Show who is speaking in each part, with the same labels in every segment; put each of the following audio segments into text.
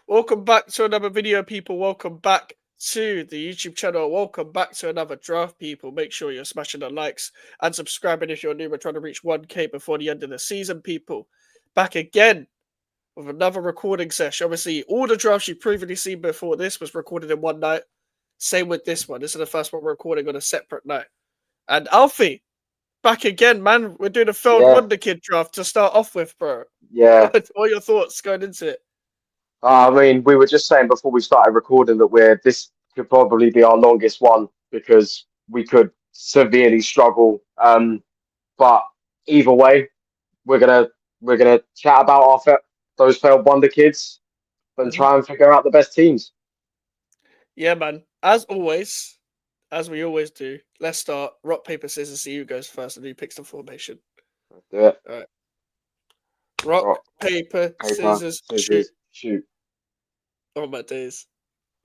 Speaker 1: Welcome back to another video, people. Welcome back to the YouTube channel. Welcome back to another draft, people. Make sure you're smashing the likes and subscribing if you're new. We're trying to reach 1K before the end of the season, people. Back again with another recording session. Obviously, all the drafts you've previously seen before this was recorded in one night. Same with this one. This is the first one we're recording on a separate night. And Alfie, back again, man. We're doing a failed
Speaker 2: Yeah,
Speaker 1: Wonderkid draft to start off with, bro.
Speaker 2: yeah.
Speaker 1: All your thoughts going into it?
Speaker 2: I mean, we were just saying before we started recording that this could probably be our longest one because we could severely struggle. But either way, we're gonna we're gonna chat about those failed wonder kids and
Speaker 1: Mhm.
Speaker 2: try and figure out the best teams.
Speaker 1: Yeah, man. As always, as we always do, let's start rock, paper, scissors, see who goes first and who picks the formation.
Speaker 2: Do it.
Speaker 1: All right. Rock,
Speaker 2: Rock,
Speaker 1: paper,
Speaker 2: paper,
Speaker 1: scissors, shoot.
Speaker 2: scissors, shoot.
Speaker 1: Oh, my days.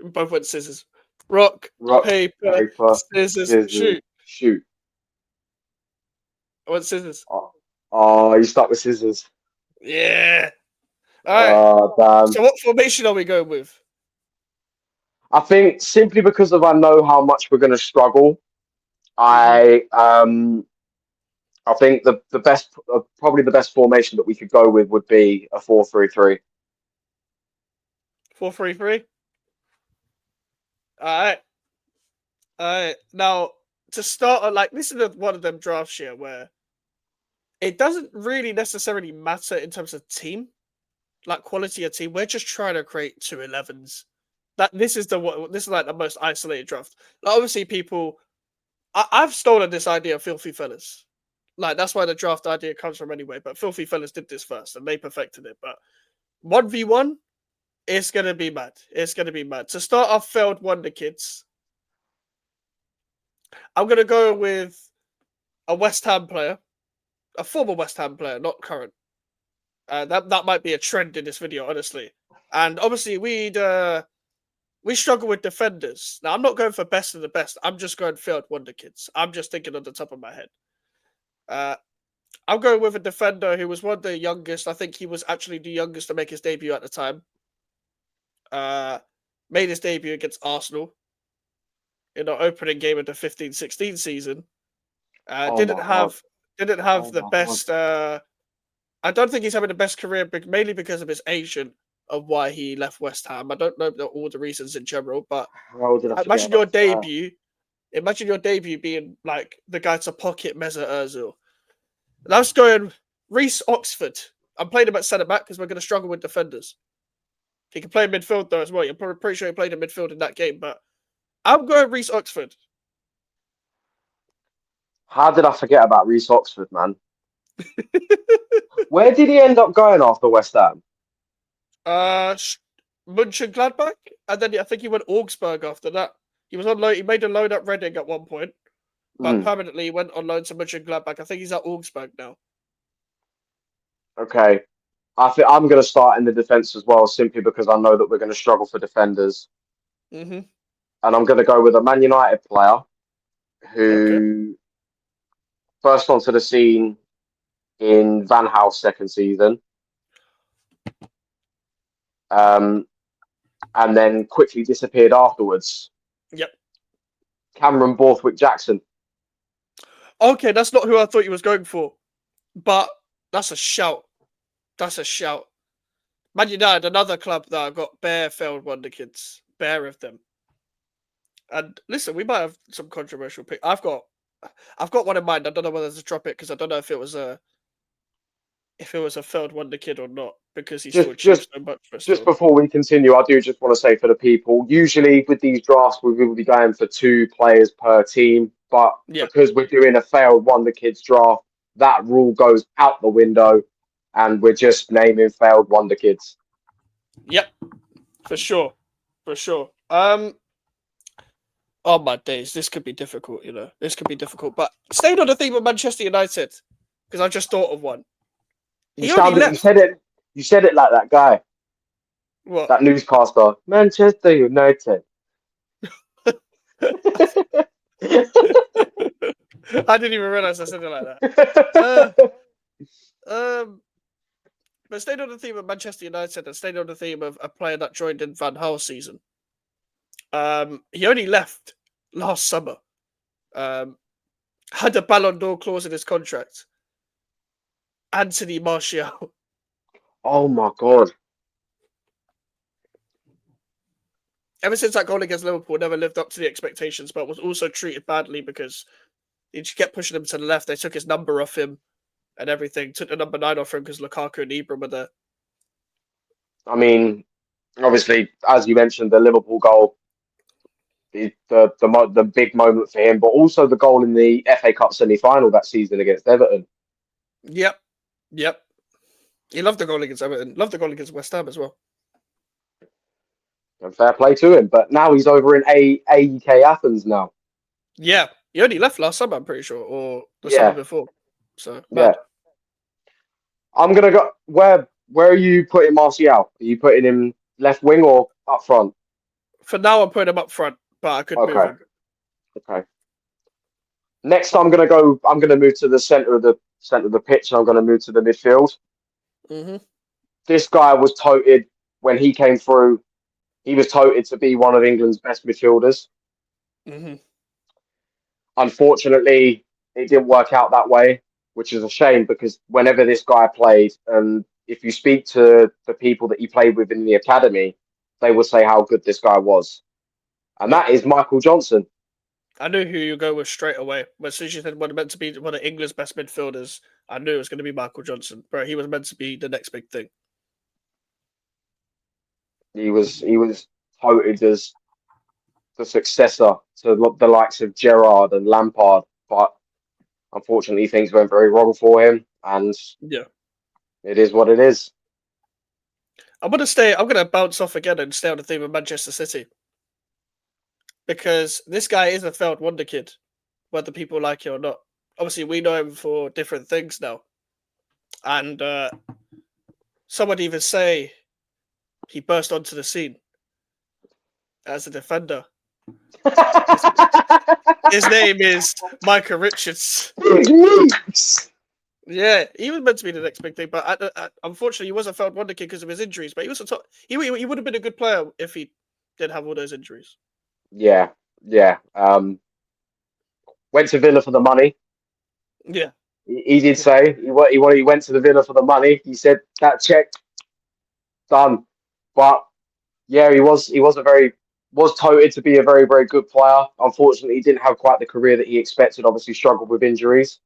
Speaker 1: We both went scissors. Rock,
Speaker 2: Rock,
Speaker 1: paper,
Speaker 2: paper,
Speaker 1: scissors,
Speaker 2: scissors,
Speaker 1: shoot.
Speaker 2: shoot.
Speaker 1: I went scissors.
Speaker 2: Oh, you start with scissors.
Speaker 1: Yeah. All right.
Speaker 2: Oh, damn.
Speaker 1: So, what formation are we going with?
Speaker 2: I think simply because of I know how much we're going to struggle,
Speaker 1: Mm-hmm.
Speaker 2: I think the best probably the best formation that we could go with would be a 4-3-3.
Speaker 1: 4-3-3. All right. All right. Now, to start, like, this is one of them drafts here where it doesn't really necessarily matter in terms of team, like quality of team. We're just trying to create 2 11s. This is like the most isolated draft. Like, obviously, people, I've stolen this idea of Filthy Fellas. Like, that's why the draft idea comes from anyway. But Filthy Fellas did this first and they perfected it. But 1v1, it's gonna be mad. It's gonna be mad. To start off, failed Wonder Kids. I'm gonna go with a West Ham player, a former West Ham player, not current. That might be a trend in this video, honestly. And obviously, we struggle with defenders. Now, I'm not going for best of the best. I'm just going failed Wonder Kids. I'm just thinking on the top of my head. Uh, I'm going with a defender who was one of the youngest. I think he was actually the youngest to make his debut at the time. Uh, Made his debut against Arsenal in the opening game of the 15-16 season.
Speaker 2: Oh
Speaker 1: Didn't
Speaker 2: my god!
Speaker 1: have didn't have
Speaker 2: Oh
Speaker 1: the
Speaker 2: my god!
Speaker 1: best. I don't think he's having the best career, but mainly because of his agent of why he left West Ham. I don't know all the reasons in general, but
Speaker 2: How did I forget
Speaker 1: imagine your
Speaker 2: about that?
Speaker 1: debut. Imagine your debut being like the guy to pocket Mesut Ozil. And I was going Reece Oxford. I'm playing him at centre back because we're going to struggle with defenders. He can play midfield though as well. You're probably pretty sure he played in midfield in that game, but I'm going Reece Oxford.
Speaker 2: How did I forget about Reece Oxford, man? Where did he end up going after West Ham?
Speaker 1: uh, Mönchengladbach, and then I think he went Augsburg after that. He was on loan. He made a loan at Reading at one point, but
Speaker 2: Hmm.
Speaker 1: permanently he went on loan to Mönchengladbach. I think he's at Augsburg now.
Speaker 2: Okay, I think I'm going to start in the defense as well, simply because I know that we're going to struggle for defenders,
Speaker 1: Mm-hmm.
Speaker 2: and I'm going to go with a Man United player
Speaker 1: Okay.
Speaker 2: who burst onto the scene in Van Gaal's second season, um, and then quickly disappeared afterwards.
Speaker 1: Yep.
Speaker 2: Cameron Borthwick Jackson.
Speaker 1: Okay, that's not who I thought you was going for, but that's a shout. That's a shout. Man United, another club that I got bare failed wonder kids, bare of them. And listen, we might have some controversial pick. I've got one in mind. I don't know whether to drop it because I don't know if it was a failed wonder kid or not because he still
Speaker 2: Just,
Speaker 1: achieved
Speaker 2: just,
Speaker 1: so much. But
Speaker 2: just
Speaker 1: still,
Speaker 2: before we continue, I do just want to say for the people, usually with these drafts, we will be going for 2 players per team. But
Speaker 1: yeah,
Speaker 2: because we're doing a failed Wonder Kids draft, that rule goes out the window, and we're just naming failed Wonder Kids.
Speaker 1: yep, for sure, for sure. Oh my days, this could be difficult. This could be difficult. But staying on the theme of Manchester United, because I just thought of one.
Speaker 2: You
Speaker 1: He only
Speaker 2: sounded,
Speaker 1: left.
Speaker 2: you said it like that guy,
Speaker 1: What?
Speaker 2: that newscaster, Manchester United.
Speaker 1: I didn't even realize I said it like that. Uh, um, But staying on the theme of Manchester United and staying on the theme of a player that joined in Van Gaal's season, he only left last summer. Had a Ballon d'Or clause in his contract. Anthony Martial.
Speaker 2: Oh my God.
Speaker 1: Ever since that goal against Liverpool, never lived up to the expectations, but was also treated badly because he just kept pushing him to the left. They took his number off him and everything. Took the number 9 off him because Lukaku and Ibra were there.
Speaker 2: I mean, obviously, as you mentioned, the Liverpool goal, the big moment for him, but also the goal in the FA Cup semi-final that season against Everton.
Speaker 1: Yep. He loved the goal against Everton. Loved the goal against West Ham as well.
Speaker 2: And fair play to him. But now he's over in AEK Athens now.
Speaker 1: Yeah. He only left last summer, I'm pretty sure, or the
Speaker 2: Yeah.
Speaker 1: summer before. So,
Speaker 2: Yeah.
Speaker 1: mad.
Speaker 2: I'm gonna go. Where are you putting Martial? Are you putting him left wing or up front?
Speaker 1: For now, I'm putting him up front, but I could move
Speaker 2: Okay.
Speaker 1: him.
Speaker 2: Okay. Next, I'm gonna move to the center of the pitch, and I'm gonna move to the midfield.
Speaker 1: Mm-hmm.
Speaker 2: This guy was touted when he came through. He was touted to be one of England's best midfielders.
Speaker 1: Mm-hmm.
Speaker 2: Unfortunately, it didn't work out that way, which is a shame because whenever this guy played, and if you speak to the people that he played with in the academy, they will say how good this guy was. And
Speaker 1: Yeah.
Speaker 2: that is Michael Johnson.
Speaker 1: I knew who you go with straight away. As soon as you said meant to be one of England's best midfielders, I knew it was going to be Michael Johnson. Bro, he was meant to be the next big thing.
Speaker 2: He was touted as the successor to the likes of Gerrard and Lampard, but unfortunately things went very wrong for him, and
Speaker 1: Yeah.
Speaker 2: it is what it is.
Speaker 1: I'm going to bounce off again and stay on the theme of Manchester City. Because this guy is a failed Wonderkid, whether people like it or not. Obviously, we know him for different things now. And some would even say he burst onto the scene as a defender. His name is Micah Richards. Yeah, he was meant to be the next big thing, but unfortunately, he was a failed Wonderkid because of his injuries. But he was he would have been a good player if he didn't have all those injuries.
Speaker 2: Yeah. Went to Villa for the money.
Speaker 1: Yeah,
Speaker 2: He did say he went to the Villa for the money. He said that check done, but yeah, he was touted to be a very very good player. Unfortunately, he didn't have quite the career that he expected. Obviously, struggled with injuries,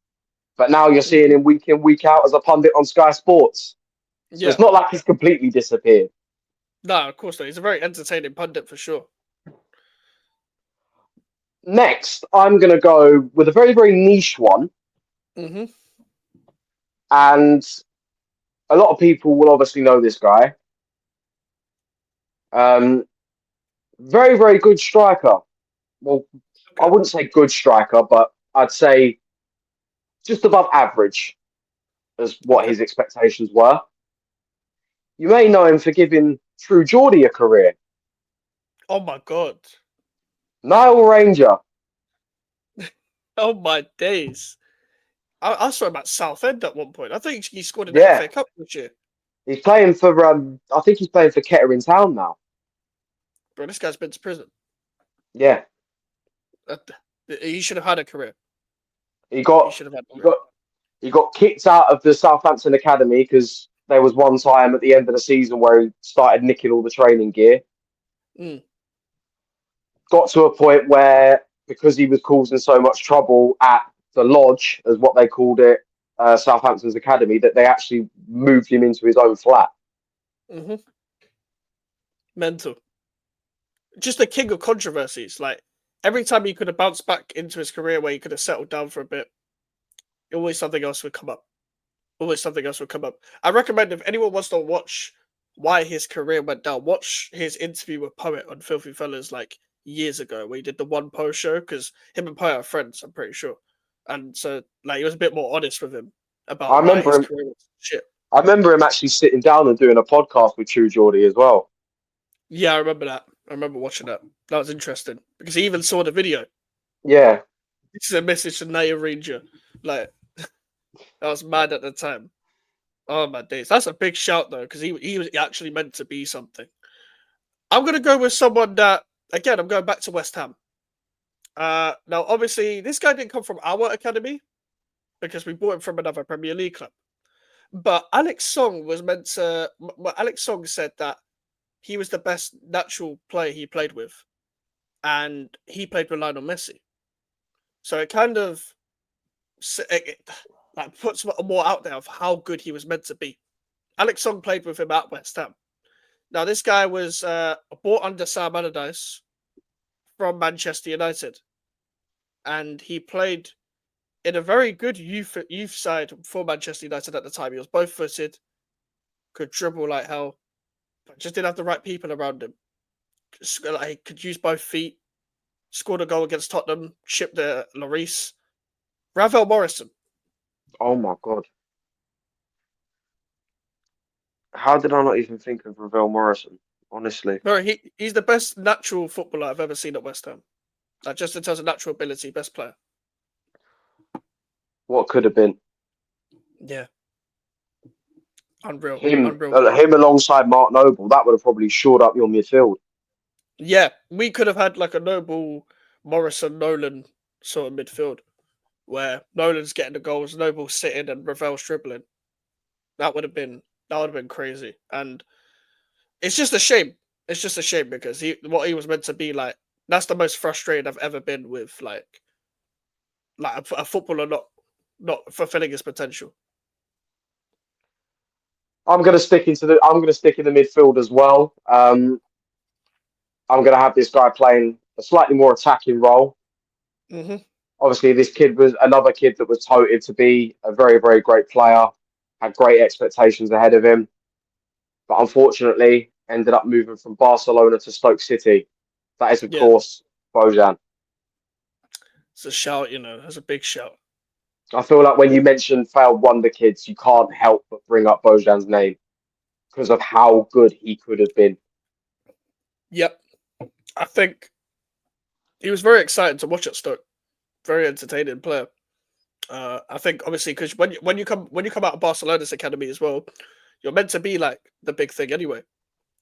Speaker 2: but now you're seeing him week in week out as a pundit on Sky Sports. So
Speaker 1: yeah.
Speaker 2: it's not like he's completely disappeared.
Speaker 1: No, of course not. He's a very entertaining pundit for sure.
Speaker 2: Next, I'm going to go with a very very niche one,
Speaker 1: Mm-hmm.
Speaker 2: and a lot of people will obviously know this guy. Very, very good striker. Well, I wouldn't say good striker, but I'd say just above average as what his expectations were. You may know him for giving True Geordie a career.
Speaker 1: Oh my god.
Speaker 2: Niall Ranger.
Speaker 1: Oh my days. I saw him at Southend at one point. I think he scored in the
Speaker 2: Yeah,
Speaker 1: FA Cup this year.
Speaker 2: he's playing for. I think he's playing for Kettering Town now.
Speaker 1: Bro, this guy's been to prison.
Speaker 2: Yeah,
Speaker 1: He should have had a career.
Speaker 2: he
Speaker 1: He
Speaker 2: got
Speaker 1: should have had a
Speaker 2: he
Speaker 1: career.
Speaker 2: got he got kicked out of the Southampton Academy because there was one time at the end of the season where he started nicking all the training gear.
Speaker 1: Mm.
Speaker 2: Got to a point where, because he was causing so much trouble at the lodge, as what they called it, Southampton's academy, that they actually moved him into his own flat.
Speaker 1: Mm-hmm. Mental. Just the king of controversies. Like, every time he could have bounced back into his career where he could have settled down for a bit, always something else would come up. I recommend, if anyone wants to watch why his career went down, watch his interview with Poet on Filthy Fellas like years ago, where he did the One Post show, because him and Poet are friends, I'm pretty sure. And so, like, he was a bit more honest with him
Speaker 2: I
Speaker 1: about why
Speaker 2: remember
Speaker 1: his
Speaker 2: him.
Speaker 1: career was shit.
Speaker 2: I remember him actually sitting down and doing a podcast with True Geordie as well.
Speaker 1: Yeah, I remember that. I remember watching that. That was interesting because he even saw the video.
Speaker 2: Yeah,
Speaker 1: This is a message to Naya Ranger. Like, I was mad at the time. Oh my days, that's a big shout though, because he was actually meant to be something. I'm gonna go with someone that again. I'm going back to West Ham. Now obviously this guy didn't come from our academy because we bought him from another Premier League club. But Alex Song was meant to. Alex Song said that he was the best natural player he played with, and he played with Lionel Messi. So it kind of like puts more out there of how good he was meant to be. Alex Song played with him at West Ham. Now this guy was bought under Sam Allardyce from Manchester United, and he played in a very good youth side for Manchester United at the time. He was both footed, could dribble like hell, but just didn't have the right people around him. Like, could use both feet. Scored a goal against Tottenham, shipped the Lloris. Ravel Morrison.
Speaker 2: Oh my god. How did I not even think of Ravel Morrison? Honestly.
Speaker 1: No, he's the best natural footballer I've ever seen at West Ham. Like, just in terms of natural ability, best player.
Speaker 2: What could have been?
Speaker 1: Yeah. Unreal.
Speaker 2: Him,
Speaker 1: Unreal.
Speaker 2: him alongside Mark Noble, that would have probably shored up your midfield.
Speaker 1: Yeah, we could have had like a Noble, Morrison, Nolan sort of midfield where Nolan's getting the goals, Noble's sitting, and Ravel's dribbling. That would have been crazy. And it's just a shame. It's just a shame because what he was meant to be like. That's the most frustrated I've ever been with like a footballer not fulfilling his potential.
Speaker 2: I'm gonna stick in the midfield as well. I'm gonna have this guy playing a slightly more attacking role.
Speaker 1: Mm-hmm.
Speaker 2: Obviously, this kid was another kid that was touted to be a very, very great player, had great expectations ahead of him, but unfortunately ended up moving from Barcelona to Stoke City. That is, of
Speaker 1: Yeah,
Speaker 2: course, Bojan.
Speaker 1: it's a shout. That's a big shout.
Speaker 2: I feel like when you mention failed wonder kids, you can't help but bring up Bojan's name because of how good he could have been.
Speaker 1: Yep, I think he was very exciting to watch at Stoke. Very entertaining player. I think obviously because when you come out of Barcelona's academy as well, you're meant to be like the big thing anyway.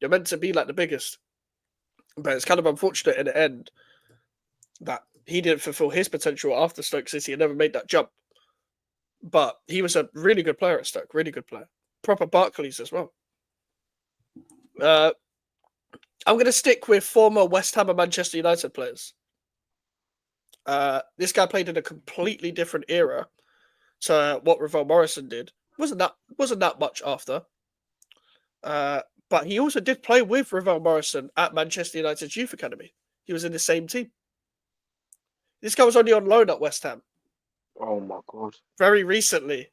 Speaker 1: You're meant to be like the biggest, but it's kind of unfortunate in the end that he didn't fulfill his potential after Stoke City and never made that jump. But he was a really good player at Stoke, really good player, proper Barclays as well. I'm going to stick with former West Ham and Manchester United players. This guy played in a completely different era to what Ravel Morrison did. Wasn't that much after. But he also did play with Ravel Morrison at Manchester United's youth academy. He was in the same team. This guy was only on loan at West Ham.
Speaker 2: Oh my god!
Speaker 1: Very recently.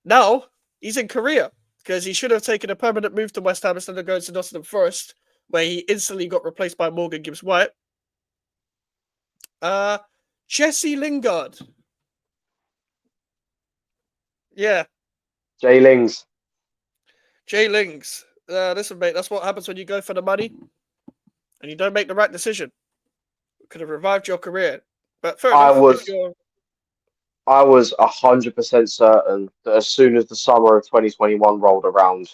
Speaker 1: Now he's in Korea because he should have taken a permanent move to West Ham instead of going to Nottingham Forest, where he instantly got replaced by Morgan Gibbs-White. Jesse Lingard. Yeah.
Speaker 2: Jay Lings.
Speaker 1: Jay Lings. Listen, mate, that's what happens when you go for the money and you don't make the right decision. It could have revived your career. But fair enough.
Speaker 2: I was 100% certain that as soon as the summer of 2021 rolled around,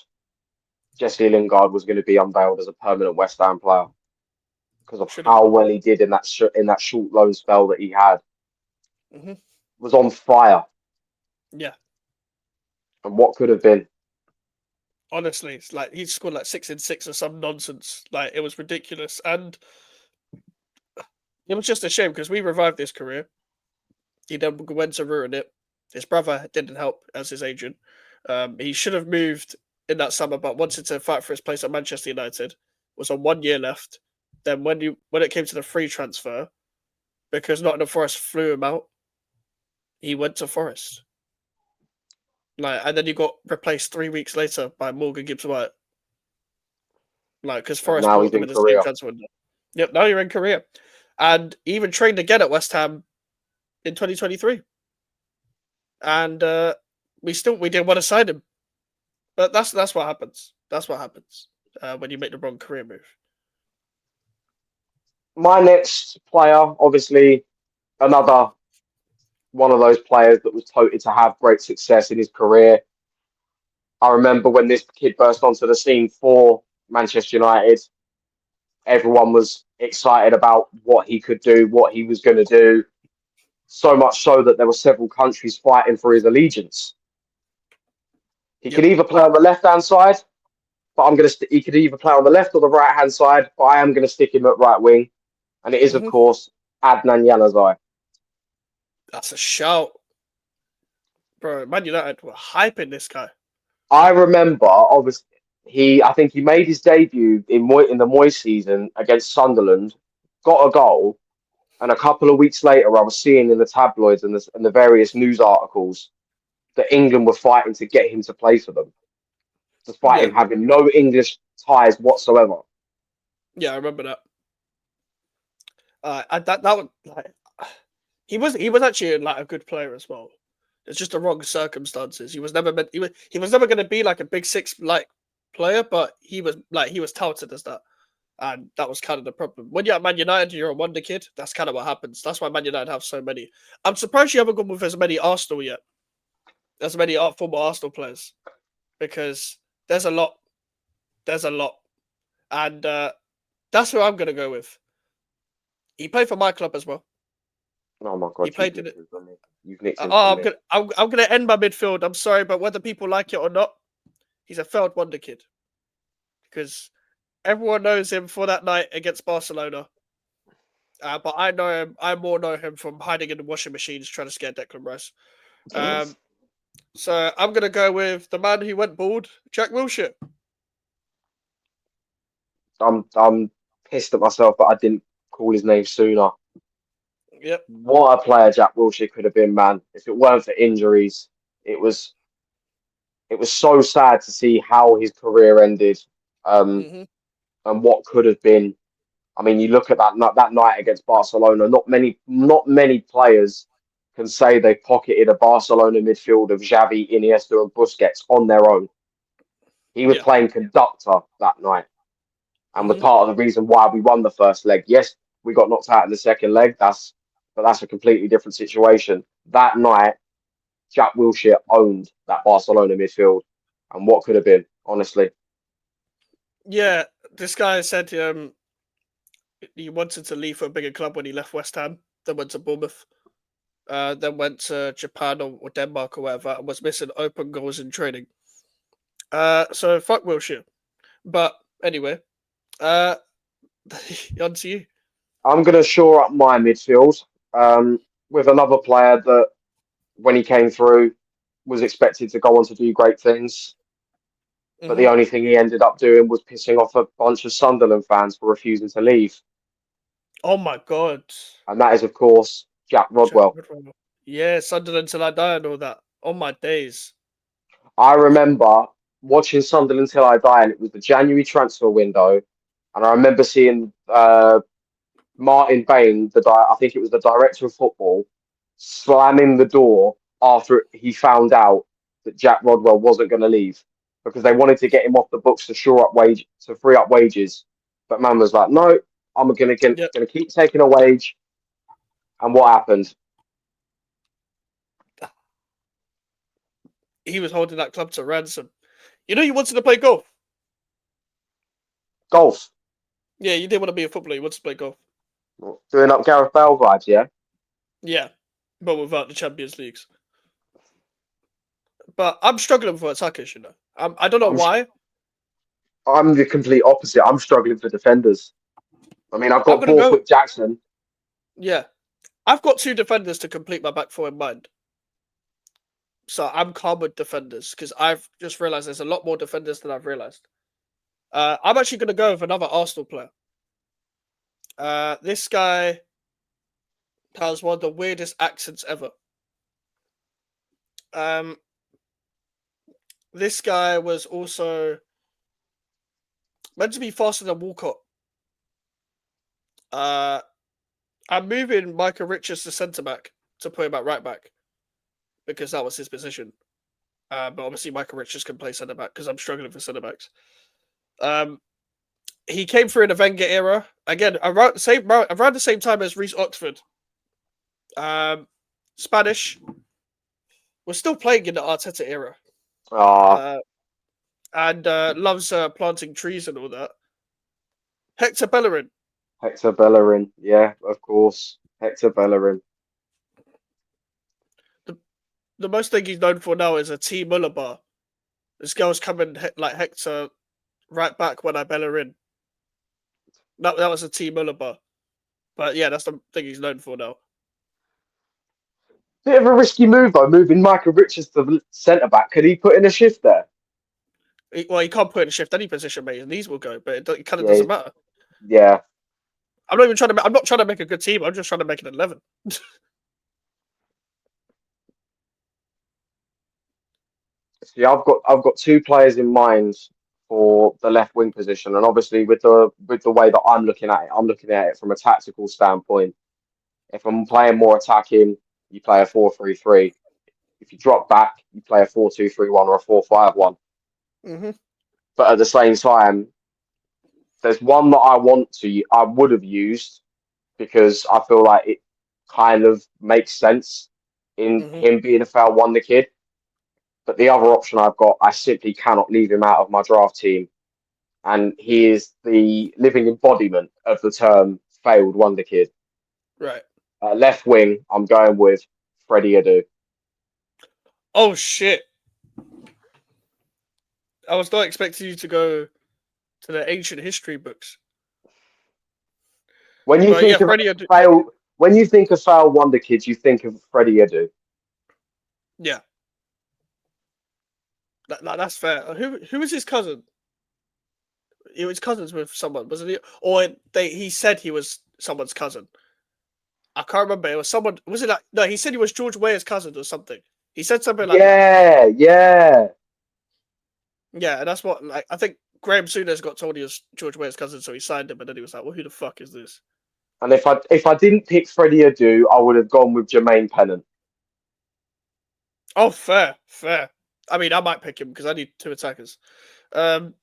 Speaker 2: Jesse Lingard was going to be unveiled as a permanent West Ham player because of how well he did in that short loan spell that he had.
Speaker 1: Mm-hmm.
Speaker 2: Was on fire.
Speaker 1: Yeah.
Speaker 2: And what could have been?
Speaker 1: Honestly, it's like he scored like 6 in 6 or some nonsense. Like it was ridiculous, and it was just a shame because we revived his career. He then went to ruin it. His brother didn't help as his agent. He should have moved in that summer, but wanted to fight for his place at Manchester United. Was on 1 year left. Then when it came to the free transfer, because Nottingham Forest flew him out, he went to Forest. And then you got replaced 3 weeks later by Morgan Gibbs-White. Because Forest
Speaker 2: now
Speaker 1: bought
Speaker 2: he's
Speaker 1: them
Speaker 2: in
Speaker 1: in the
Speaker 2: Korea.
Speaker 1: same transfer window. Yep, now you're in Korea. And he even trained again at West Ham in 2023. And we didn't want to sign him. But that's what happens. That's what happens when you make the wrong career move.
Speaker 2: My next player, obviously, another one of those players that was touted to have great success in his career. I remember when this kid burst onto the scene for Manchester United, everyone was excited about what he could do, what he was going to do. So much so that there were several countries fighting for his allegiance. He could
Speaker 1: Yep.
Speaker 2: either play on the left hand side, but he could either play on the left or the right hand side, but I am going to stick him at right wing. And it is, of course, Adnan Januzaj.
Speaker 1: That's a shout. Bro, Man United were hyping this guy.
Speaker 2: I remember, obviously, I think he made his debut in the Moy season against Sunderland, got a goal, and a couple of weeks later, I was seeing in the tabloids and the various news articles that England were fighting to get him to play for them, despite
Speaker 1: Yeah.
Speaker 2: him having no English ties whatsoever.
Speaker 1: Yeah, I remember that. That was like he was actually like a good player as well. It's just the wrong circumstances. He was never meant. He was never going to be like a big six like player, but he was touted as that, and that was kind of the problem. When you're at Man United, you're a wonder kid. That's kind of what happens. That's why Man United have so many. I'm surprised you haven't gone with as many Arsenal yet, as many former Arsenal players, because there's a lot. There's a lot, and that's who I'm going to go with. He played for my club as well.
Speaker 2: Oh my
Speaker 1: He
Speaker 2: God,
Speaker 1: played in it.
Speaker 2: you've nicked him
Speaker 1: Oh,
Speaker 2: from me.
Speaker 1: I'm gonna end my midfield. I'm sorry, but whether people like it or not, he's a failed wonder kid because everyone knows him for that night against Barcelona. But I know him. I more know him from hiding in the washing machines trying to scare Declan Rice. So I'm gonna go with the man who went bald, Jack Wilshere.
Speaker 2: I'm pissed at myself that I didn't call his name sooner.
Speaker 1: Yep.
Speaker 2: What a player Jack Wilshere could have been, man. If it weren't for injuries, it was so sad to see how his career ended,
Speaker 1: Hmm.
Speaker 2: and what could have been. I mean, you look at that night against Barcelona. Not many players can say they pocketed a Barcelona midfield of Xavi, Iniesta, and Busquets on their own. He was
Speaker 1: Yeah.
Speaker 2: playing conductor that night, and was
Speaker 1: Hmm.
Speaker 2: part of the reason why we won the first leg. Yes, we got knocked out in the second leg. But that's a completely different situation. That night, Jack Wilshere owned that Barcelona midfield, and what could have been, honestly.
Speaker 1: Yeah. This guy said he wanted to leave for a bigger club when he left West Ham. Then went to Bournemouth. Then went to Japan or Denmark or whatever, and was missing open goals in training. So fuck Wilshere. But anyway, uh, on to you.
Speaker 2: I'm going to shore up my midfield with another player that, when he came through, was expected to go on to do great things. But
Speaker 1: Hmm.
Speaker 2: the only thing he ended up doing was pissing off a bunch of Sunderland fans for refusing to leave.
Speaker 1: Oh my god.
Speaker 2: And that is, of course, Jack
Speaker 1: Jack
Speaker 2: Rodwell.
Speaker 1: Woodward. Yeah, Sunderland till I die and all that. On my days.
Speaker 2: I remember watching Sunderland Till I Die, and it was the January transfer window. And I remember seeing Martin Bain, I think it was the director of football, slamming the door after he found out that Jack Rodwell wasn't going to leave because they wanted to get him off the books to free up wages. But man was like, no, I'm going
Speaker 1: Yep.
Speaker 2: to keep taking a wage. And what happened?
Speaker 1: He was holding that club to ransom. You know you wanted to play golf.
Speaker 2: Golf.
Speaker 1: Yeah, you didn't want to be a footballer, you wanted to play golf.
Speaker 2: Doing up Gareth Bale vibes, yeah?
Speaker 1: Yeah. But without the Champions Leagues. But I'm struggling for attackers, you know. I don't know
Speaker 2: I'm
Speaker 1: why.
Speaker 2: I'm the complete opposite. I'm struggling for defenders. I mean, I've
Speaker 1: I'm
Speaker 2: got
Speaker 1: gonna go.
Speaker 2: Borthwick Jackson.
Speaker 1: Yeah. I've got two defenders to complete my back four in mind. So I'm calm with defenders because I've just realized there's a lot more defenders than I've realized. I'm actually going to go with another Arsenal player. This guy has one of the weirdest accents ever. Um, this guy was also meant to be faster than Walcott. I'm moving Micah Richards to centre back to put him at right back because that was his position. But obviously Micah Richards can play centre back because I'm struggling for centre backs. He came through in the Wenger era again around the same time as Reece Oxford. Spanish. We're still playing in the Arteta era.
Speaker 2: Ah,
Speaker 1: and loves planting trees and all that. Hector Bellerin.
Speaker 2: Hector Bellerin, yeah, of course. Hector Bellerin.
Speaker 1: The most thing he's known for now is a T Muller bar. This girl's coming like Hector right back when I Bellerin. That was a T Muller bar. But yeah, that's the thing he's known for now.
Speaker 2: Bit of a risky move though, moving Michael Richards to centre back. Could he put in a shift there?
Speaker 1: He can't put in a shift any position, mate. His knees will go, but it kind of
Speaker 2: Yeah,
Speaker 1: doesn't matter.
Speaker 2: yeah.
Speaker 1: I'm not even trying to. I'm not trying to make a good team. I'm just trying to make an 11.
Speaker 2: See, I've got two players in mind for the left wing position, and obviously with the way that I'm looking at it from a tactical standpoint. If I'm playing more attacking, you play a 4-3-3. If you drop back, you play a 4-2-3-1 or a 4-5-1.
Speaker 1: Mm-hmm.
Speaker 2: But at the same time, there's one that I would have used because I feel like it kind of makes sense in him being a failed Wonderkid. But the other option I've got, I simply cannot leave him out of my draft team. And he is the living embodiment of the term failed Wonderkid.
Speaker 1: Right.
Speaker 2: Left wing, I'm going with Freddie Adu.
Speaker 1: Oh shit! I was not expecting you to go to the ancient history books.
Speaker 2: When you
Speaker 1: But yeah,
Speaker 2: think of
Speaker 1: Freddie Adu.
Speaker 2: failed, when you think of failed Wonderkids, you think of Freddie Adu.
Speaker 1: Yeah, that's fair. Who was his cousin? He was cousins with someone, wasn't he? Or he said he was someone's cousin. I can't remember. It was someone. Was it like no? He said he was George Weah's cousin or something. He said something like that.
Speaker 2: Yeah, yeah.
Speaker 1: Yeah, and that's what like I think Graham Souness got told he was George Weah's cousin, so he signed him, and then he was like, "Well, who the fuck is this?"
Speaker 2: And if I didn't pick Freddie Adu, I would have gone with Jermaine Pennant.
Speaker 1: Oh, fair, fair. I mean, I might pick him because I need two attackers. Um,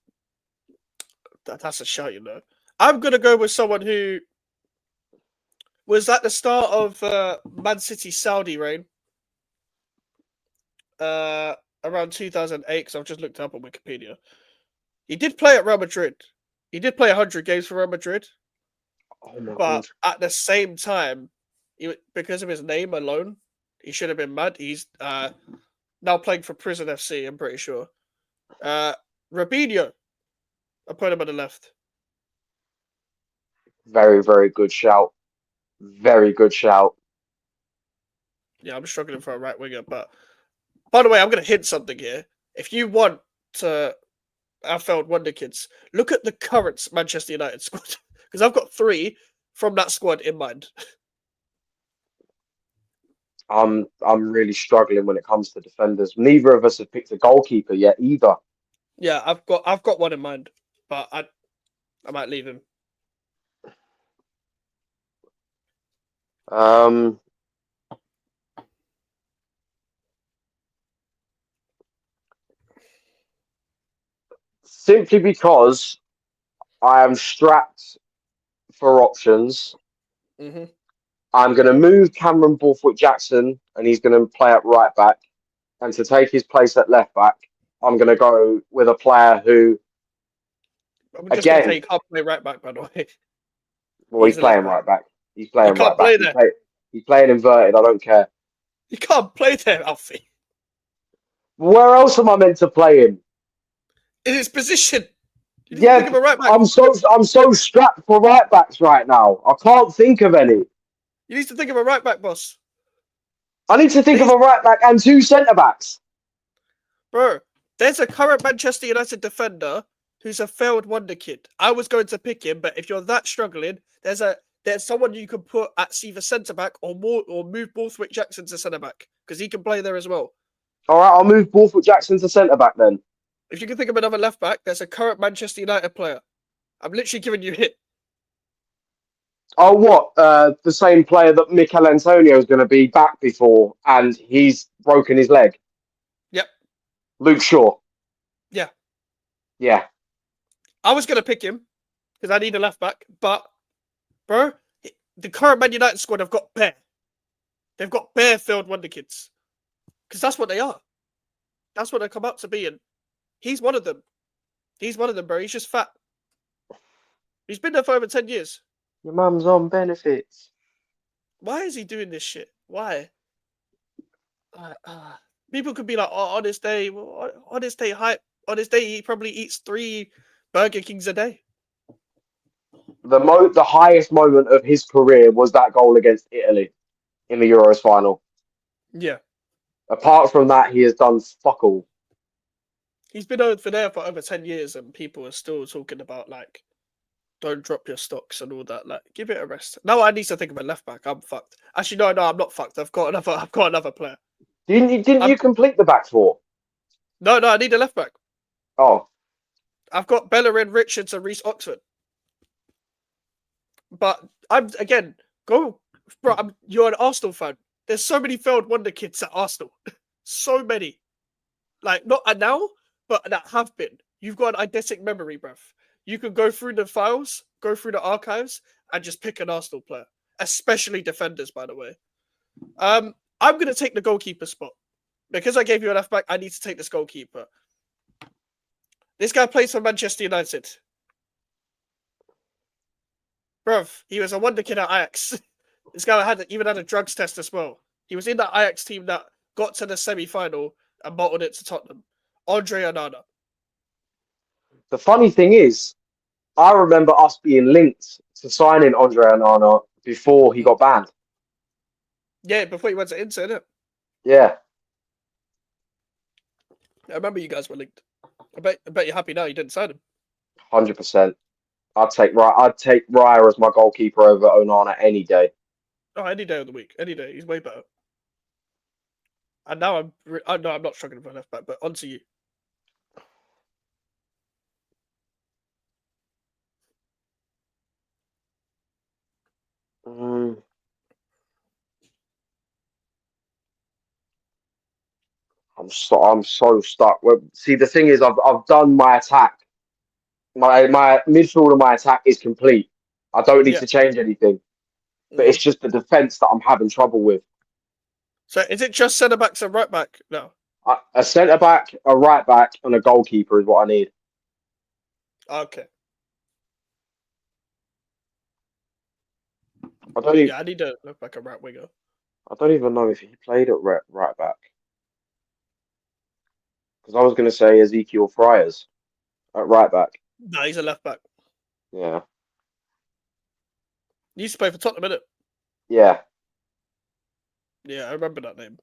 Speaker 1: that's a shout, you know. I'm gonna go with someone who was at the start of Man City Saudi reign. Around 2008, because I've just looked up on Wikipedia. He did play at Real Madrid. He did play 100 games for Real Madrid,
Speaker 2: Oh my
Speaker 1: but
Speaker 2: god.
Speaker 1: at the same time, because of his name alone, he should have been mad. He's now playing for Prison FC, I'm pretty sure. Robinho, I put him on the left.
Speaker 2: Very, very good shout. Very good shout.
Speaker 1: Yeah, I'm struggling for a right winger, but by the way, I'm going to hint something here. If you want to have failed Wonderkids, look at the current Manchester United squad because I've got 3 from that squad in mind.
Speaker 2: I'm really struggling when it comes to defenders. Neither of us have picked a goalkeeper yet either.
Speaker 1: Yeah, I've got one in mind, but I might leave him.
Speaker 2: Um, Simply because I am strapped for options.
Speaker 1: Mm-hmm.
Speaker 2: I'm going to move Cameron Borthwick Jackson, and he's going to play at right back. And to take his place at left back, I'm going to go with a player who,
Speaker 1: I'm just going to say
Speaker 2: again,
Speaker 1: he can't play right back, by the way.
Speaker 2: well,
Speaker 1: He's
Speaker 2: he's
Speaker 1: a left
Speaker 2: playing
Speaker 1: back.
Speaker 2: right back. He's
Speaker 1: He
Speaker 2: playing right
Speaker 1: can't
Speaker 2: back.
Speaker 1: play there.
Speaker 2: He's playing inverted. I don't care.
Speaker 1: He can't play there, Alfie.
Speaker 2: Where else am I meant to play him?
Speaker 1: In his position. You need to think
Speaker 2: Yeah,
Speaker 1: of a right back.
Speaker 2: I'm so strapped for right backs right now. I can't think of any.
Speaker 1: You need to think of a right back, boss.
Speaker 2: I need to think of a right back and 2 centre backs.
Speaker 1: Bro, there's a current Manchester United defender who's a failed Wonderkid. I was going to pick him, but if you're that struggling, there's someone you can put at either centre back or move Borthwick Jackson to centre back because he can play there as well.
Speaker 2: All right, I'll move Borthwick Jackson to centre back then.
Speaker 1: If you can think of another left back, there's a current Manchester United player. I'm literally giving you a hit.
Speaker 2: Oh, what? The same player that Mikel Antonio is going to be back before, and he's broken his leg.
Speaker 1: Yep.
Speaker 2: Luke Shaw.
Speaker 1: Yeah.
Speaker 2: Yeah.
Speaker 1: I was going to pick him because I need a left back, but, bro, the current Man United squad have got bare. They've got bare failed Wonderkids because that's what they are. That's what they come out to be, and he's one of them. He's one of them, bro. He's just fat. He's been there for over 10 years.
Speaker 2: Your mum's on benefits.
Speaker 1: Why is he doing this shit? Why? People could be like, oh, on his day hype. On his day, he probably eats 3 Burger Kings a day.
Speaker 2: The highest moment of his career was that goal against Italy in the Euros final.
Speaker 1: Yeah.
Speaker 2: Apart from that, he has done fuck all.
Speaker 1: He's been over there for over 10 years and people are still talking about, like, don't drop your stocks and all that. Like, give it a rest. Now I need to think of a left back. I'm fucked. Actually, no, I'm not fucked. I've got another player.
Speaker 2: Didn't you complete the back four?
Speaker 1: No, I need a left back.
Speaker 2: Oh.
Speaker 1: I've got Bellerin, Richards, and Reece Oxford. But you're an Arsenal fan. There's so many failed wonder kids at Arsenal. So many. Like, not now, but that have been. You've got an eidetic memory, bruv. You can go through the files, go through the archives, and just pick an Arsenal player. Especially defenders, by the way. I'm going to take the goalkeeper spot. Because I gave you a left back, I need to take this goalkeeper. This guy plays for Manchester United. Bruv, he was a wonder kid at Ajax. This guy even had a drugs test as well. He was in that Ajax team that got to the semi-final and bottled it to Tottenham. Andre Onana.
Speaker 2: The funny thing is, I remember us being linked to signing Andre Onana before he got banned.
Speaker 1: Yeah, before he went to Inter, innit?
Speaker 2: Yeah.
Speaker 1: I remember you guys were linked. I bet you're happy now you didn't sign him.
Speaker 2: 100%. I'd take Raya as my goalkeeper over Onana any day.
Speaker 1: Oh, any day of the week. Any day. He's way better. And now I'm not struggling for left back, but on to you.
Speaker 2: I'm so stuck. Well, see, the thing is, I've done my attack. My midfield and my attack is complete. I don't need to change anything. But it's just the defense that I'm having trouble with.
Speaker 1: So is it just centre backs and right back? No.
Speaker 2: A centre back, a right back, and a goalkeeper is what I need.
Speaker 1: Okay.
Speaker 2: I
Speaker 1: need to look like a right winger.
Speaker 2: I don't even know if he played at right back. Because I was going to say Ezekiel Friars at right back.
Speaker 1: No, he's a left back.
Speaker 2: Yeah.
Speaker 1: He used to play for Tottenham, innit?
Speaker 2: Yeah.
Speaker 1: Yeah, I remember that name.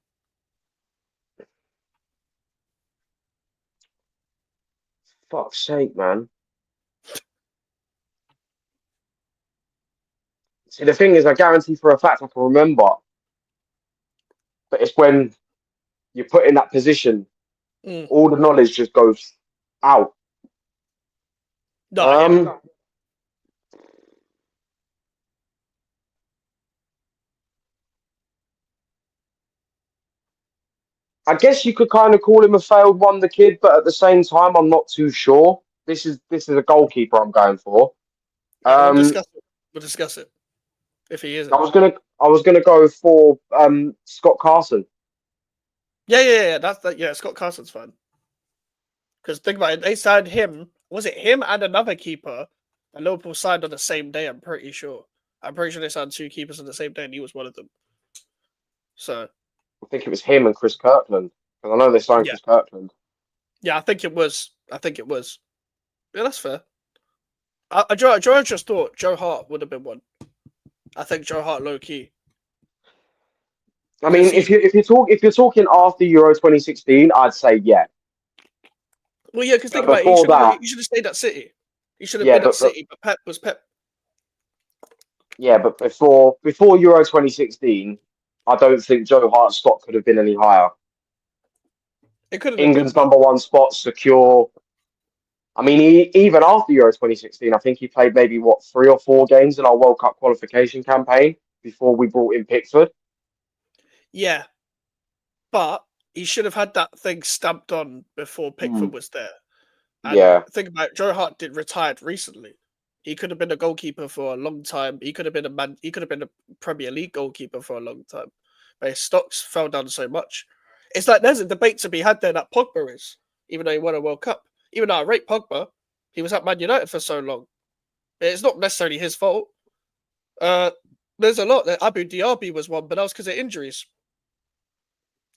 Speaker 2: Fuck's sake, man. See, the thing is, I guarantee for a fact I can remember. But it's when you're put in that position, all the knowledge just goes out.
Speaker 1: No,
Speaker 2: I guess you could kind of call him a failed wonder kid, but at the same time, I'm not too sure. This is a goalkeeper I'm going for.
Speaker 1: We'll discuss it. We'll discuss it. If he isn't.
Speaker 2: I was gonna go for Scott Carson.
Speaker 1: Yeah. Scott Carson's fine. Because think about it, they signed him. Was it him and another keeper? And Liverpool signed on the same day. I'm pretty sure. They signed 2 keepers on the same day, and he was one of them. So
Speaker 2: I think it was him and Chris Kirkland. Because I know they signed Chris Kirkland.
Speaker 1: Yeah, I think it was. Yeah, that's fair. I just thought Joe Hart would have been one. I think Joe Hart low key.
Speaker 2: I mean, if you're talking after Euro 2016, I'd say yeah.
Speaker 1: Well, yeah, because think about it. He should have stayed at City. He should have been at City, but Pep was Pep.
Speaker 2: Yeah, but before Euro 2016, I don't think Joe Hart's stock could have been any higher.
Speaker 1: It could have
Speaker 2: England's #1 spot secure. I mean, even after Euro 2016, I think he played maybe 3 or 4 games in our World Cup qualification campaign before we brought in Pickford.
Speaker 1: Yeah, but he should have had that thing stamped on before Pickford was there. And think about it, Joe Hart retired recently. He could have been a goalkeeper for a long time. He could have been a Premier League goalkeeper for a long time. But his stocks fell down so much. It's like there's a debate to be had there that Pogba is, even though he won a World Cup. Even though I rate Pogba, He was at Man United for so long. It's not necessarily his fault. There's a lot. Abu Diaby was one, but that was because of injuries.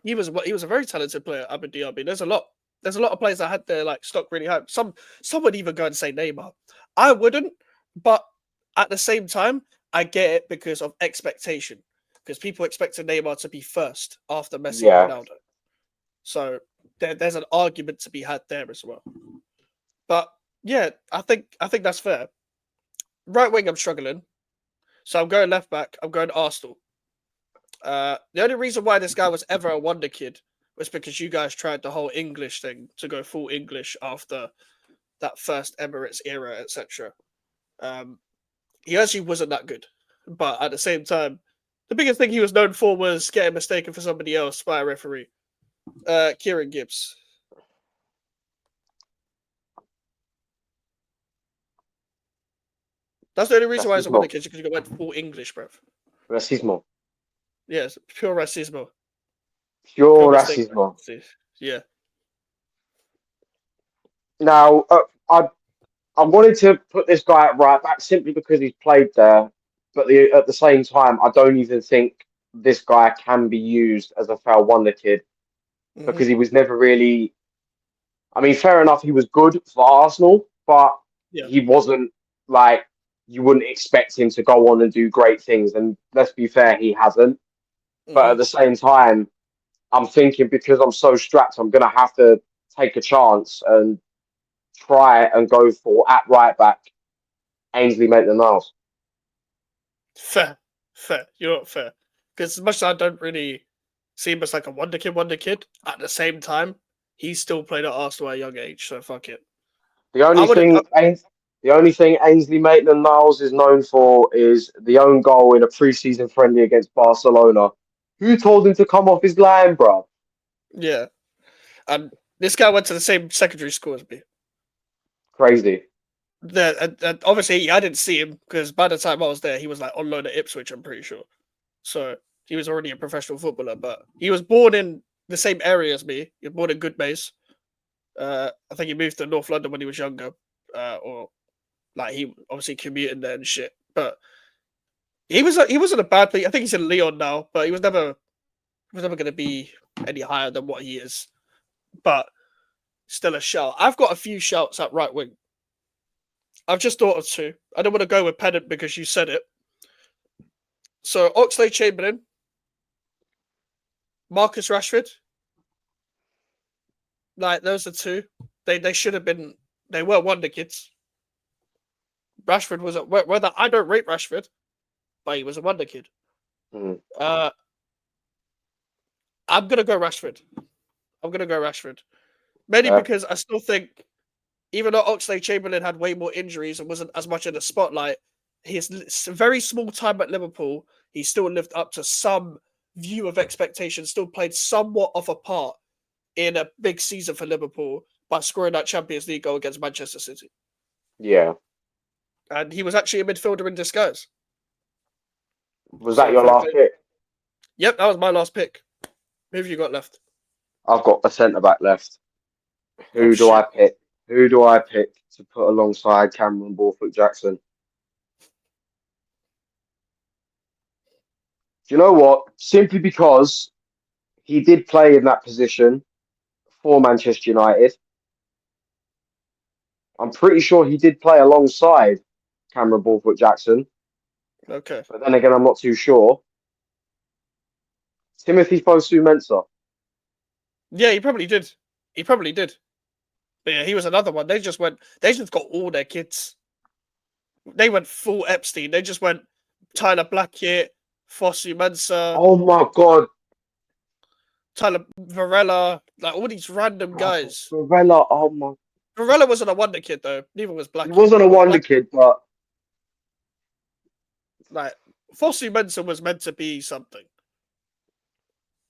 Speaker 1: He was a very talented player, Abu Diaby. There's a lot. There's a lot of players that had their like stock really high. Some would even go and say Neymar. I wouldn't, but at the same time, I get it because of expectation. Because people expected Neymar to be first after Messi and
Speaker 2: Yeah.
Speaker 1: Ronaldo. So there's an argument to be had there as well. But yeah, I think that's fair. Right wing, I'm struggling. So I'm going left back. I'm going Arsenal. The only reason why this guy was ever a wonder kid was because you guys tried the whole English thing to go full English after that first Emirates era, etc. He actually wasn't that good, but at the same time, the biggest thing he was known for was getting mistaken for somebody else by a referee. Kieran Gibbs. That's the only reason why he's a wonder kid, because you went full English, bro.
Speaker 2: Racismo.
Speaker 1: Yes, pure racismo.
Speaker 2: Pure racismo.
Speaker 1: Yeah.
Speaker 2: Now, I wanted to put this guy at right back simply because he's played there, but at the same time, I don't even think this guy can be used as a foul wonder kid because he was never really. I mean, fair enough, he was good for Arsenal, but he wasn't like you wouldn't expect him to go on and do great things. And let's be fair, he hasn't. But at the same time, I'm thinking because I'm so strapped, I'm going to have to take a chance and try and go for at right back Ainsley Maitland-Niles.
Speaker 1: Fair. You're not fair. Because as much as I don't really see him as like a wonder kid, at the same time, he still played at Arsenal at a young age, so fuck it.
Speaker 2: The only thing Ainsley Maitland-Niles is known for is the own goal in a pre-season friendly against Barcelona. Who told him to come off his line, bro?
Speaker 1: Yeah. And this guy went to the same secondary school as me.
Speaker 2: Crazy.
Speaker 1: And obviously, I didn't see him because by the time I was there, he was like on loan at Ipswich, I'm pretty sure. So he was already a professional footballer, but he was born in the same area as me. He was born in Goodmays. I think he moved to North London when he was younger, or like he obviously commuted there and shit. But he wasn't a bad player. I think he's in Leon now, but he was never going to be any higher than what he is. But still a shout. I've got a few shouts at right wing. I've just thought of two. I don't want to go with Pennant because you said it. So Oxlade-Chamberlain, Marcus Rashford. Like those are two. They should have been. They were wonder kids. Rashford was whether I don't rate Rashford, but he was a wonder kid. I'm gonna go Rashford. Mainly because I still think, even though Oxlade-Chamberlain had way more injuries and wasn't as much in the spotlight, his very small time at Liverpool, he still lived up to some view of expectation, still played somewhat of a part in a big season for Liverpool by scoring that Champions League goal against Manchester City.
Speaker 2: Yeah.
Speaker 1: And he was actually a midfielder in disguise.
Speaker 2: Was that your last pick?
Speaker 1: Yep, that was my last pick. Who have you got left?
Speaker 2: I've got a centre-back left. Who do I pick? Who do I pick to put alongside Cameron Borthwick-Jackson? Do you know what? Simply because he did play in that position for Manchester United. I'm pretty sure he did play alongside Cameron Borthwick-Jackson.
Speaker 1: Okay.
Speaker 2: But then again, I'm not too sure. Timothy Fosu-Mensah.
Speaker 1: Yeah, he probably did. But yeah, he was another one. They just got all their kids. They went full Epstein. They just went Tyler Blackett, Fosu-Mensah.
Speaker 2: Oh my God.
Speaker 1: Tyler Varela, like all these random guys.
Speaker 2: Varela, oh my.
Speaker 1: Varela wasn't a wonder kid though. Neither was Blackett.
Speaker 2: He wasn't a wonder kid, but
Speaker 1: like Fosu-Mensah was meant to be something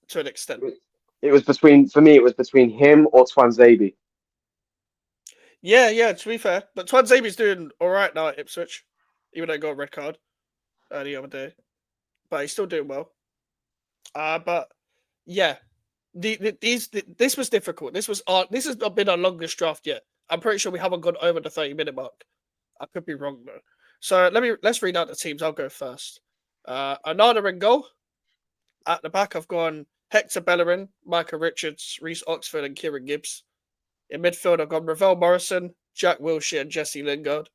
Speaker 1: to an extent.
Speaker 2: It was between him or Twanzebe.
Speaker 1: Yeah, to be fair. But Twanzebe's doing all right now at Ipswich, even though he got a red card the other day. But he's still doing well. But yeah, this was difficult. This has been our longest draft yet. I'm pretty sure we haven't gone over the 30-minute mark. I could be wrong though. So let's read out the teams. I'll go first. Anana in goal. At the back, I've gone Hector Bellerin, Michael Richards, Reece Oxford, and Kieran Gibbs. In midfield, I've gone Ravel Morrison, Jack Wilshere, and Jesse Lingard.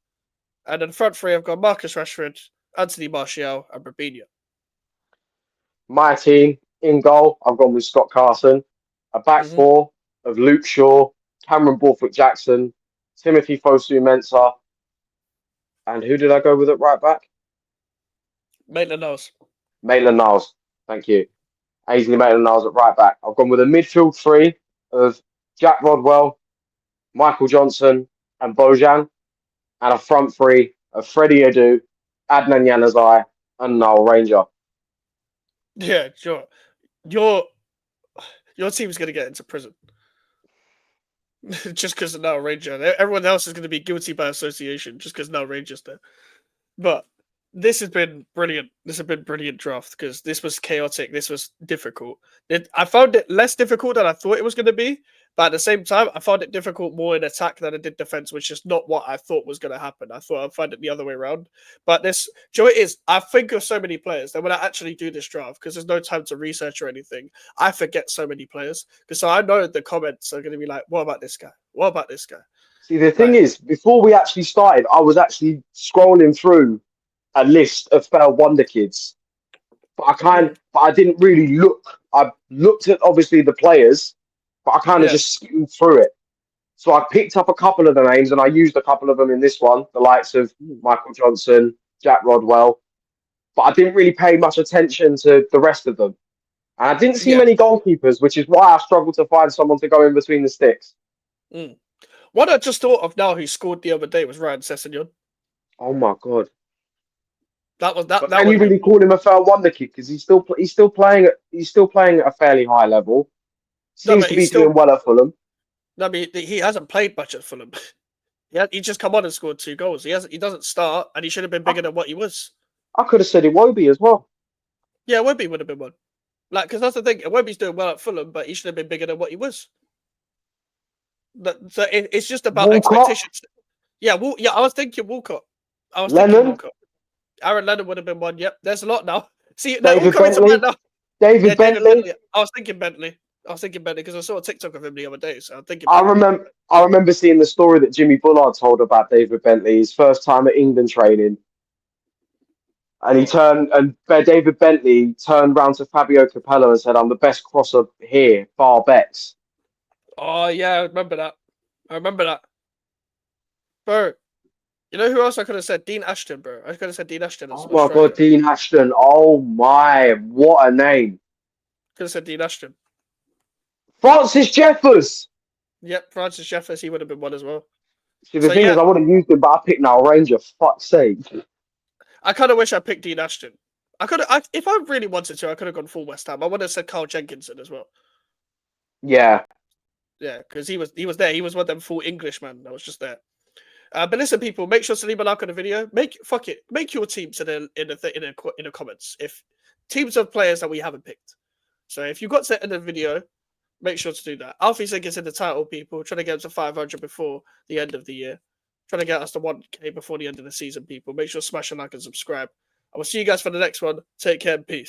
Speaker 1: And in the front three, I've got Marcus Rashford, Anthony Martial, and Robinho.
Speaker 2: My team in goal, I've gone with Scott Carson. A back four of Luke Shaw, Cameron Borthwick-Jackson, Timothy Fosu-Mensah, and who did I go with at right back?
Speaker 1: Maitland-Niles.
Speaker 2: Maitland-Niles. Thank you. Ainsley Maitland-Niles at right back. I've gone with a midfield three of Jack Rodwell, Michael Johnson, and Bojan, and a front three of Freddie Adu, Adnan Januzaj, and Noel Ranger.
Speaker 1: Yeah, sure. Your team's gonna get into prison. Just because of Noel Ranger. Everyone else is gonna be guilty by association just because Noel Ranger's there. But this has been brilliant. This has been brilliant draft because this was chaotic. This was difficult. I found it less difficult than I thought it was going to be, but at the same time, I found it difficult more in attack than I did defense, which is not what I thought was going to happen. I thought I'd find it the other way around. But this, Joe, it is. I think of so many players that when I actually do this draft, because there's no time to research or anything, I forget so many players. Because so I know the comments are going to be like, "What about this guy? What about this guy?"
Speaker 2: See, the thing is, before we actually started, I was actually scrolling through a list of failed Wonderkids, but I didn't really look. I looked at obviously the players, but I kind of just skimmed through it. So I picked up a couple of the names and I used a couple of them in this one, the likes of Michael Johnson, Jack Rodwell, but I didn't really pay much attention to the rest of them. And I didn't see many goalkeepers, which is why I struggled to find someone to go in between the sticks.
Speaker 1: What I just thought of now, who scored the other day, was Ryan Sessegnon.
Speaker 2: Oh my god!
Speaker 1: That was that.
Speaker 2: But
Speaker 1: That
Speaker 2: can you really call him a failed Wonderkid because he's still playing at a fairly high level. Seems to be doing well at Fulham.
Speaker 1: No, but he hasn't played much at Fulham. He just come on and scored 2 goals. He doesn't start, and he should have been bigger than what he was.
Speaker 2: I could have said Iwobi as well.
Speaker 1: Yeah, Iwobi would have been one. Like, because that's the thing. Iwobi's doing well at Fulham, but he should have been bigger than what he was. So it's just about expectations. Yeah, I was thinking Walcott. Thinking Walcott. Aaron Lennon would have been one. Yep, there's a lot now. See, they're all coming to mind now.
Speaker 2: David Bentley.
Speaker 1: I was thinking Bentley because I saw a TikTok of him the other day. So I'm thinking.
Speaker 2: I remember seeing the story that Jimmy Bullard told about David Bentley, his first time at England training, and David Bentley turned round to Fabio Capello and said, "I'm the best crosser here, bar Bex."
Speaker 1: Oh yeah, I remember that. Bro, you know who else I could have said? Dean Ashton, bro. I could have said Dean Ashton.
Speaker 2: Oh my god, Dean Ashton. Oh my, what a name.
Speaker 1: Could have said Dean Ashton.
Speaker 2: Francis Jeffers.
Speaker 1: Yep, Francis Jeffers. He would have been one as well.
Speaker 2: See, the thing is, I would have used him, but I picked Noel Ranger. Fuck's sake.
Speaker 1: I kind of wish I picked Dean Ashton. If I really wanted to, I could have gone full West Ham. I would have said Carl Jenkinson as well.
Speaker 2: Yeah.
Speaker 1: Yeah, because he was there. He was one of them full Englishmen that was just there. But listen, people, make sure to leave a like on the video. Make your teams in the comments. If teams of players that we haven't picked. So if you got to in the video, make sure to do that. Alfie said it's in the title, people. Trying to get up to 500 before the end of the year. Trying to get us to 1K before the end of the season, people. Make sure to smash a like and subscribe. I will see you guys for the next one. Take care and peace.